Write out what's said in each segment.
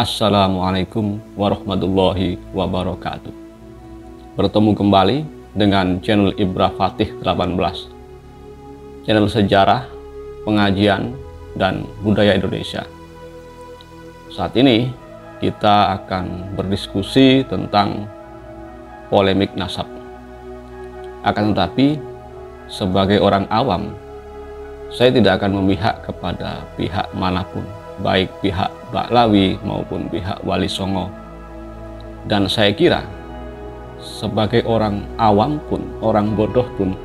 Assalamualaikum warahmatullahi wabarakatuh. Bertemu kembali dengan channel Ibra Fatih 18, channel sejarah, pengajian, dan budaya Indonesia. Saat ini kita akan berdiskusi tentang polemik nasab. Akan tetapi, sebagai orang awam, saya tidak akan memihak kepada pihak manapun, baik pihak Baklawi maupun pihak Wali Songo. Dan saya kira sebagai orang awam pun, orang bodoh pun,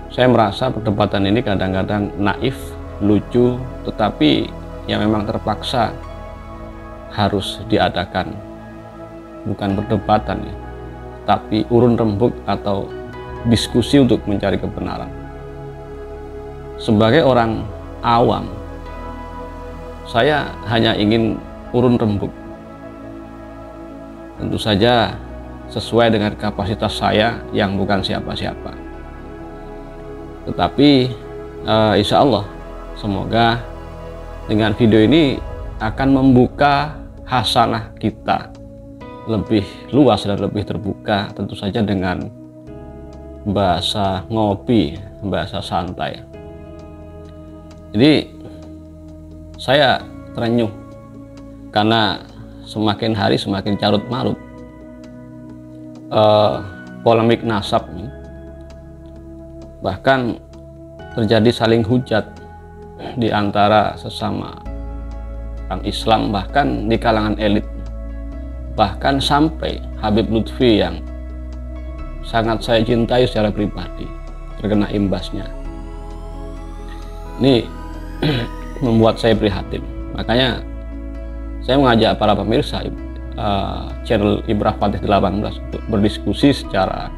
saya merasa perdebatan ini kadang-kadang naif, lucu, tetapi yang memang terpaksa harus diadakan. Bukan perdebatan ya, tapi urun rembuk atau diskusi untuk mencari kebenaran. Sebagai orang awam, saya hanya ingin urun rembuk, tentu saja sesuai dengan kapasitas saya yang bukan siapa-siapa. Tetapi insya Allah, semoga dengan video ini akan membuka hasanah kita lebih luas dan lebih terbuka, tentu saja dengan bahasa ngopi, bahasa santai. Jadi saya terenyuh karena semakin hari semakin carut marut polemik nasab ini. Bahkan terjadi saling hujat di antara sesama orang Islam, bahkan di kalangan elit, bahkan sampai Habib Lutfi yang sangat saya cintai secara pribadi terkena imbasnya. Ini membuat saya prihatin. Makanya saya mengajak para pemirsa channel Ibra Fatih 18 untuk berdiskusi secara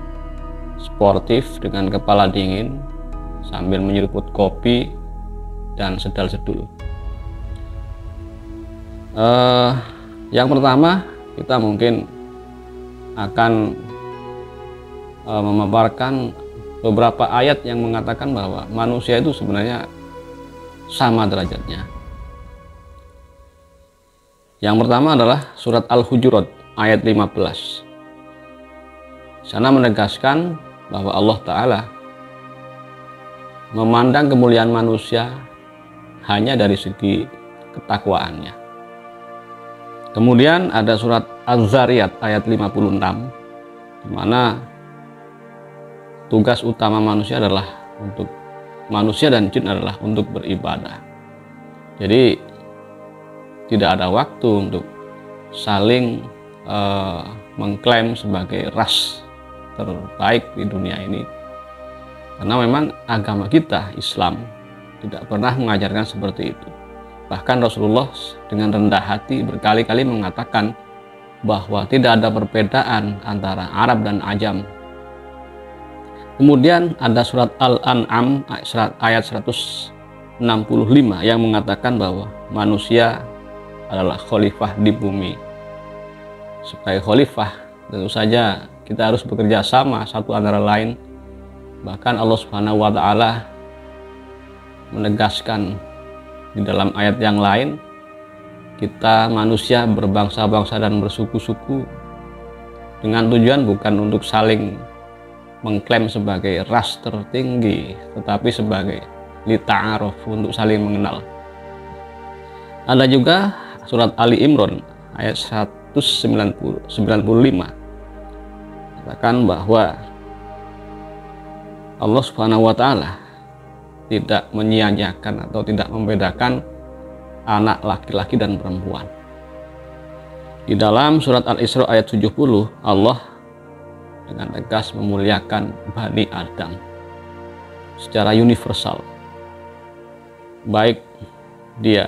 sportif dengan kepala dingin sambil menyeruput kopi dan sedal-sedul. Yang pertama, kita mungkin akan memaparkan beberapa ayat yang mengatakan bahwa manusia itu sebenarnya sama derajatnya. Yang pertama adalah surat Al-Hujurat ayat 15. Sana menegaskan bahwa Allah Ta'ala memandang kemuliaan manusia hanya dari segi ketakwaannya. Kemudian ada surat Az-Zariyat ayat 56, di mana tugas utama manusia adalah untuk manusia dan jin adalah untuk beribadah. Jadi tidak ada waktu untuk saling mengklaim sebagai ras terbaik di dunia ini, karena memang agama kita Islam tidak pernah mengajarkan seperti itu. Bahkan Rasulullah dengan rendah hati berkali-kali mengatakan bahwa tidak ada perbedaan antara Arab dan Ajam. Kemudian ada surat Al-An'am ayat 165 yang mengatakan bahwa manusia adalah khalifah di bumi. Sebagai khalifah, tentu saja kita harus bekerja sama satu antara lain. Bahkan Allah Subhanahu wa Ta'ala menegaskan di dalam ayat yang lain, kita manusia berbangsa-bangsa dan bersuku-suku dengan tujuan bukan untuk saling mengklaim sebagai ras tertinggi, tetapi sebagai lita'aruf, untuk saling mengenal. Ada juga surat Ali Imran ayat 195 katakan bahwa Allah Subhanahu wa Ta'ala tidak menyia-nyiakan atau tidak membedakan anak laki-laki dan perempuan. Di dalam surat Al-Isra ayat 70, Allah dengan tegas memuliakan Bani Adam secara universal, baik dia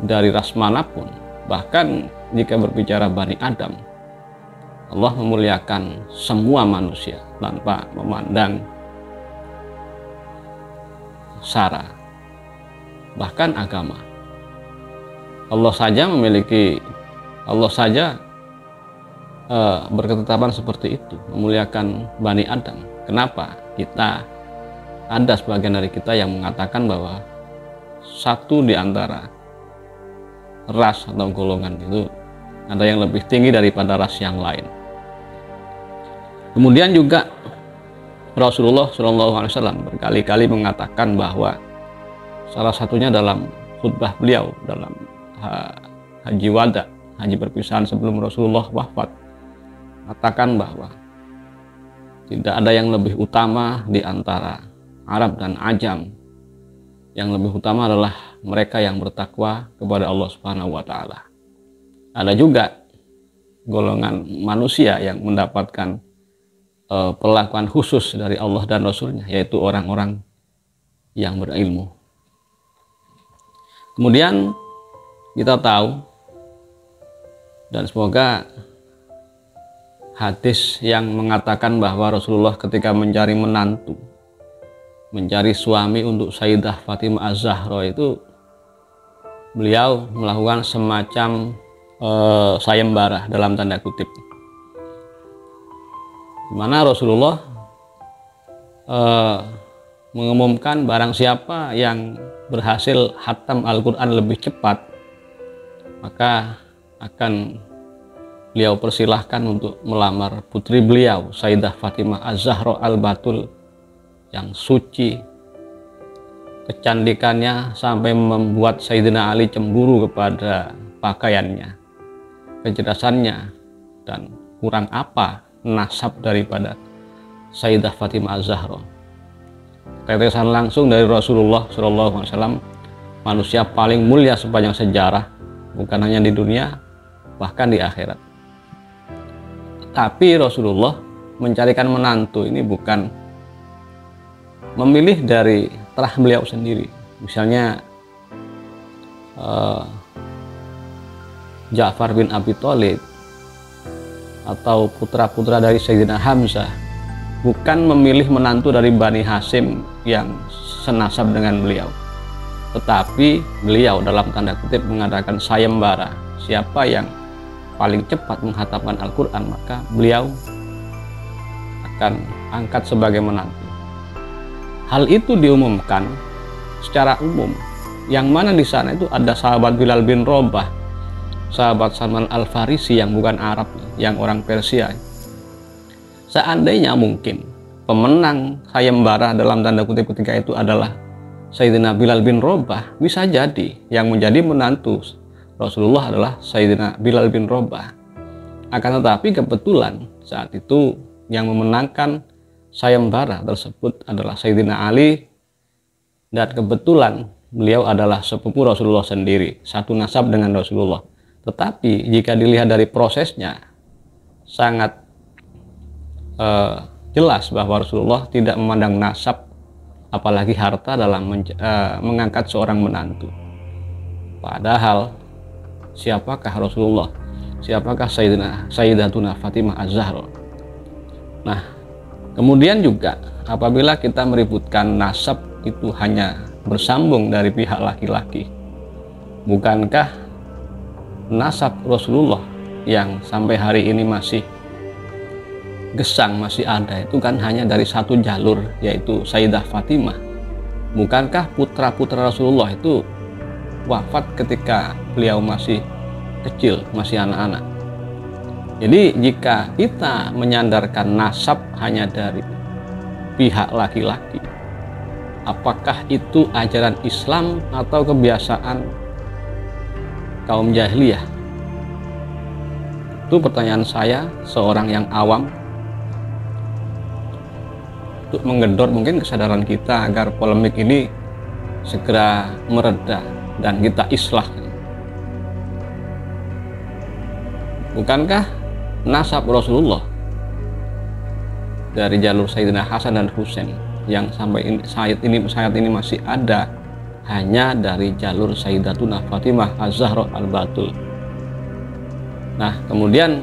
dari ras manapun. Bahkan jika berbicara Bani Adam, Allah memuliakan semua manusia tanpa memandang sara, bahkan agama. Allah saja berketetapan seperti itu, memuliakan Bani Adam. Kenapa kita ada sebagian dari kita yang mengatakan bahwa satu di antara ras atau golongan itu ada yang lebih tinggi daripada ras yang lain. Kemudian juga Rasulullah SAW berkali-kali mengatakan bahwa salah satunya dalam khutbah beliau dalam haji wada, haji perpisahan sebelum Rasulullah wafat, mengatakan bahwa tidak ada yang lebih utama di antara Arab dan Ajam. Yang lebih utama adalah mereka yang bertakwa kepada Allah Subhanahu wa Ta'ala. Ada juga golongan manusia yang mendapatkan perlakuan khusus dari Allah dan Rasulnya, yaitu orang-orang yang berilmu. Kemudian kita tahu, dan semoga hadis yang mengatakan bahwa Rasulullah ketika mencari menantu, mencari suami untuk Sayyidah Fatimah Az-Zahra itu, beliau melakukan semacam sayembara dalam tanda kutip, di mana Rasulullah mengumumkan barang siapa yang berhasil khatam Al-Quran lebih cepat, maka akan beliau persilahkan untuk melamar putri beliau Sayyidah Fatimah Az-Zahra Al-Batul yang suci, kecantikannya sampai membuat Sayyidina Ali cemburu kepada pakaiannya, kecerdasannya, dan kurang apa nasab daripada Sayyidah Fatimah Az-Zahra. Tetesan langsung dari Rasulullah SAW, manusia paling mulia sepanjang sejarah, bukan hanya di dunia, bahkan di akhirat. Tapi Rasulullah mencarikan menantu ini bukan memilih dari terah beliau sendiri. Misalnya Ja'far bin Abi Thalib atau putra-putra dari Sayyidina Hamzah, bukan memilih menantu dari Bani Hashim yang senasab dengan beliau, tetapi beliau dalam tanda kutip mengadakan sayembara. Siapa yang paling cepat menghatamkan Al-Quran, maka beliau akan angkat sebagai menantu. Hal itu diumumkan secara umum, yang mana di sana itu ada sahabat Bilal bin Rabah, sahabat Salman Al-Farisi yang bukan Arab, yang orang Persia. Seandainya mungkin pemenang sayembara dalam tanda kutip ketika itu adalah Sayyidina Bilal bin Rabah, bisa jadi yang menjadi menantu Rasulullah adalah Sayyidina Bilal bin Rabah. Akan tetapi kebetulan saat itu yang memenangkan sayembara tersebut adalah Sayyidina Ali, dan kebetulan beliau adalah sepupu Rasulullah sendiri, satu nasab dengan Rasulullah. Tetapi jika dilihat dari prosesnya, sangat jelas bahwa Rasulullah tidak memandang nasab apalagi harta dalam mengangkat seorang menantu. Padahal siapakah Rasulullah? Siapakah Sayyidatuna Fatimah Az-Zahra? Nah, kemudian juga apabila kita meributkan nasab itu hanya bersambung dari pihak laki-laki, bukankah nasab Rasulullah yang sampai hari ini masih gesang, masih ada, itu kan hanya dari satu jalur, yaitu Sayyidah Fatimah? Bukankah putra-putra Rasulullah itu wafat ketika beliau masih kecil, masih anak-anak? Jadi jika kita menyandarkan nasab hanya dari pihak laki-laki, apakah itu ajaran Islam atau kebiasaan kaum jahiliyah? Itu pertanyaan saya, seorang yang awam, untuk menggedor mungkin kesadaran kita agar polemik ini segera mereda dan kita islahkan. Bukankah nasab Rasulullah dari jalur Sayyidina Hasan dan Husain yang sampai saat ini masih ada hanya dari jalur Sayyidatuna Fatimah Az-Zahra Al-Batul? Nah, kemudian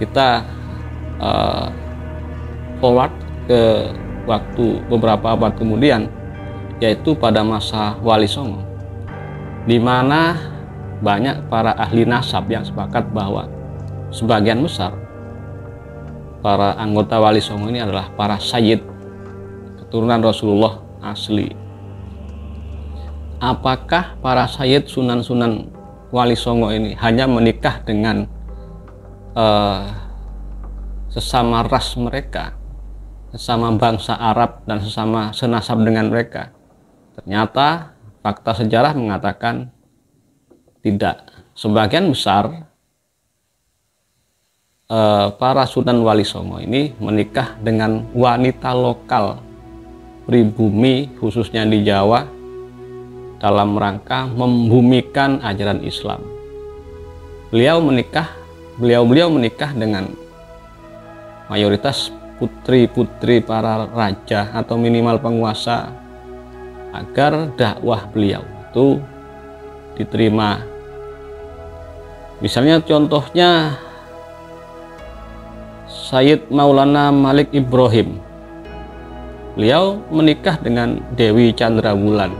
kita forward ke waktu beberapa abad kemudian, yaitu pada masa Wali Songo, di mana banyak para ahli nasab yang sepakat bahwa sebagian besar para anggota Wali Songo ini adalah para sayyid, keturunan Rasulullah asli. apakah para sayyid, sunan-sunan wali songo ini hanya menikah dengan sesama ras mereka, sesama bangsa Arab dan sesama senasab dengan mereka? Ternyata fakta sejarah mengatakan tidak. Sebagian besar para Sunan Wali Songo ini menikah dengan wanita lokal pribumi, khususnya di Jawa, dalam rangka membumikan ajaran Islam. Beliau menikah dengan mayoritas putri-putri para raja atau minimal penguasa, agar dakwah beliau itu diterima. Misalnya contohnya Sayyid Maulana Malik Ibrahim, beliau menikah dengan Dewi Chandrawulan,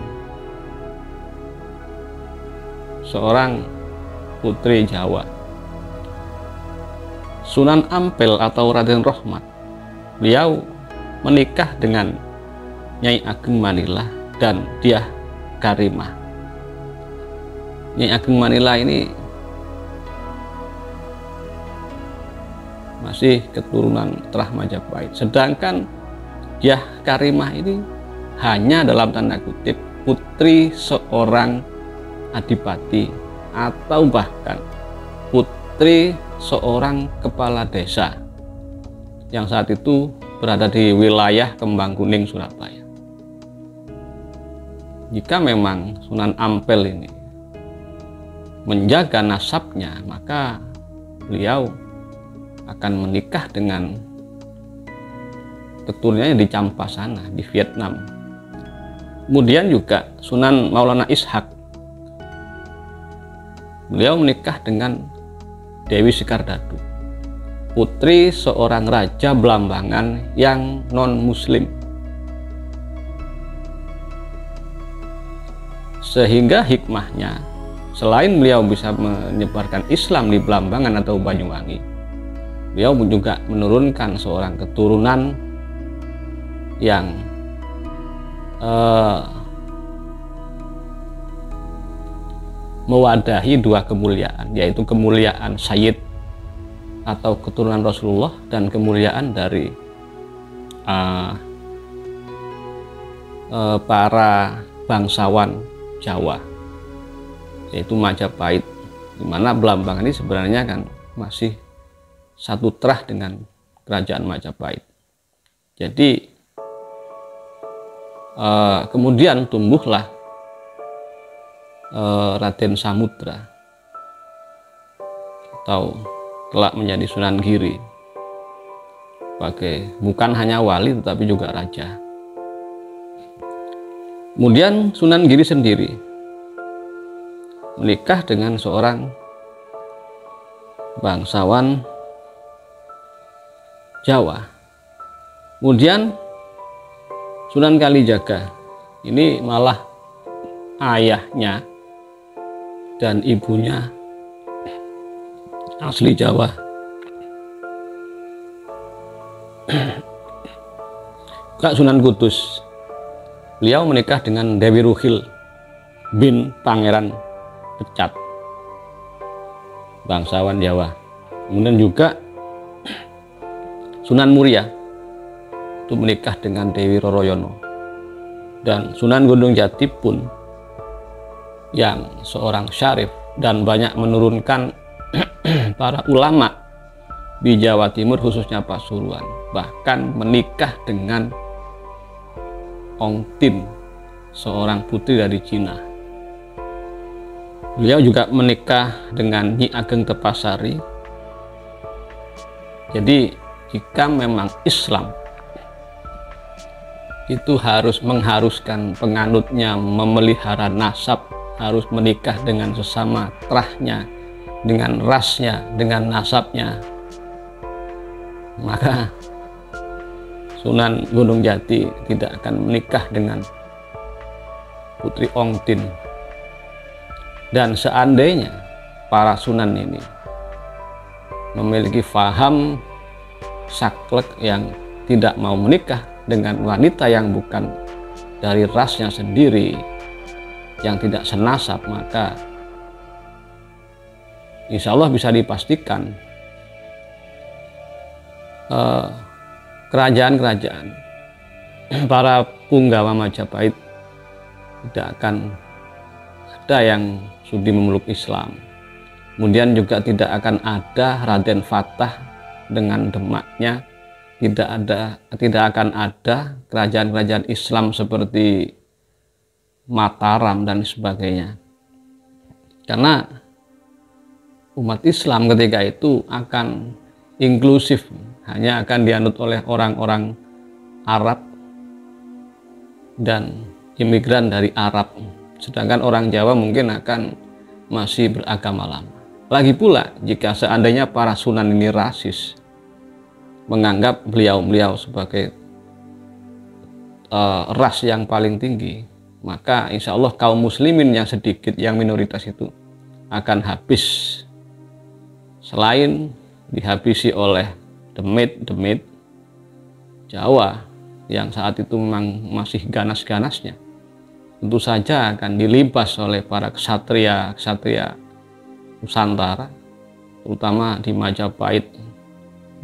seorang putri Jawa. Sunan Ampel atau Raden Rohmat, beliau menikah dengan Nyai Ageng Manila dan Dyah Karimah. Nyai Ageng Manila ini masih keturunan Terah Majapahit, sedangkan Dyah Karimah ini hanya dalam tanda kutip putri seorang adipati atau bahkan putri seorang kepala desa yang saat itu berada di wilayah Kembang Kuning, Surabaya. Jika memang Sunan Ampel ini menjaga nasabnya, maka beliau akan menikah dengan keturunannya di Campasana, di Vietnam. Kemudian juga Sunan Maulana Ishak, beliau menikah dengan Dewi Sekardadu, putri seorang raja Belambangan yang non-muslim. Sehingga hikmahnya, selain beliau bisa menyebarkan Islam di Belambangan atau Banyuwangi, beliau juga menurunkan seorang keturunan yang mewadahi dua kemuliaan, yaitu kemuliaan Sayyid atau keturunan Rasulullah dan kemuliaan dari para bangsawan Jawa, yaitu Majapahit, di mana Belambangan ini sebenarnya kan masih satu terah dengan kerajaan Majapahit. Jadi kemudian tumbuhlah Raden Samudra atau kelak menjadi Sunan Giri, sebagai bukan hanya wali tetapi juga raja. Kemudian Sunan Giri sendiri menikah dengan seorang bangsawan Jawa. Kemudian Sunan Kalijaga ini malah ayahnya dan ibunya asli Jawa. Kak Sunan Kudus, beliau menikah dengan Dewi Ruhil bin Pangeran Pecat, bangsawan Jawa. Kemudian juga Sunan Muria itu menikah dengan Dewi Roroyono, dan Sunan Gunung Jati pun yang seorang syarif dan banyak menurunkan para ulama di Jawa Timur, khususnya Pasuruan, bahkan menikah dengan Ong Tin, seorang putri dari Cina. Beliau juga menikah dengan Nyi Ageng Tepasari. Jadi jika memang Islam itu harus mengharuskan penganutnya memelihara nasab, harus menikah dengan sesama terahnya, dengan rasnya, dengan nasabnya, maka Sunan Gunung Jati tidak akan menikah dengan putri Ong Tin. Dan seandainya para sunan ini memiliki faham saklek yang tidak mau menikah dengan wanita yang bukan dari rasnya sendiri, yang tidak senasab, maka insya Allah bisa dipastikan kerajaan-kerajaan para punggawa Majapahit tidak akan ada yang sudi memeluk Islam. Kemudian juga tidak akan ada Raden Fatah dengan Demaknya, tidak akan ada kerajaan-kerajaan Islam seperti Mataram dan sebagainya. Karena umat Islam ketika itu akan inklusif, hanya akan dianut oleh orang-orang Arab dan imigran dari Arab, sedangkan orang Jawa mungkin akan masih beragama lama. Lagi pula jika seandainya para Sunan ini rasis, menganggap beliau-beliau sebagai ras yang paling tinggi, maka insya Allah kaum muslimin yang sedikit, yang minoritas itu akan habis. Selain dihabisi oleh demit Jawa yang saat itu memang masih ganas-ganasnya, tentu saja akan dilibas oleh para ksatria Nusantara, terutama di Majapahit,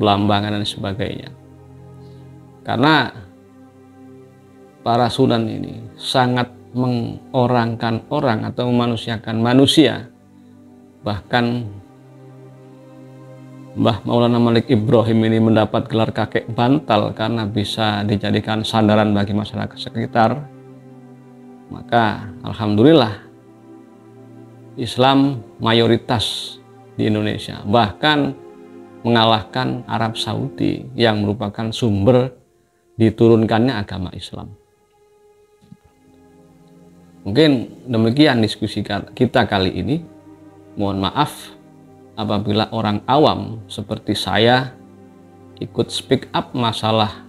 Belambangan dan sebagainya. Karena para Sunan ini sangat mengorangkan orang atau memanusiakan manusia. Bahkan Mbah Maulana Malik Ibrahim ini mendapat gelar kakek bantal karena bisa dijadikan sandaran bagi masyarakat sekitar. Maka alhamdulillah Islam mayoritas di Indonesia, bahkan mengalahkan Arab Saudi yang merupakan sumber diturunkannya agama Islam. Mungkin demikian diskusi kita kali ini. Mohon maaf apabila orang awam seperti saya ikut speak up masalah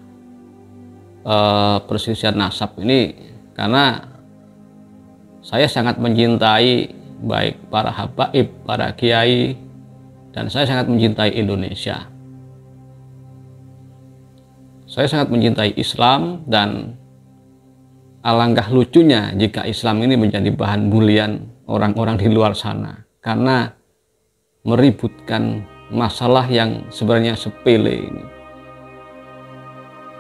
perselisihan nasab ini, karena saya sangat mencintai baik para habaib, para kiai, dan saya sangat mencintai Indonesia. Saya sangat mencintai Islam, dan alangkah lucunya jika Islam ini menjadi bahan bulian orang-orang di luar sana karena meributkan masalah yang sebenarnya sepele ini.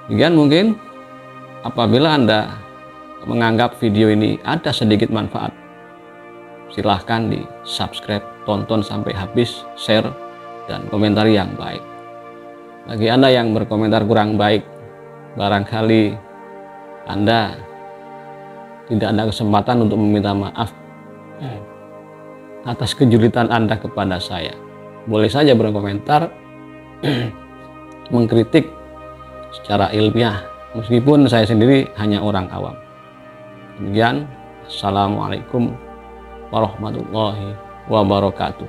Demikian mungkin apabila Anda menganggap video ini ada sedikit manfaat, silahkan di subscribe, tonton sampai habis, share, dan komentar yang baik. Bagi Anda yang berkomentar kurang baik, barangkali Anda tidak ada kesempatan untuk meminta maaf atas kejulitan Anda kepada saya. Boleh saja berkomentar, mengkritik secara ilmiah, meskipun saya sendiri hanya orang awam. Demikian, Assalamualaikum warahmatullahi wabarakatuh.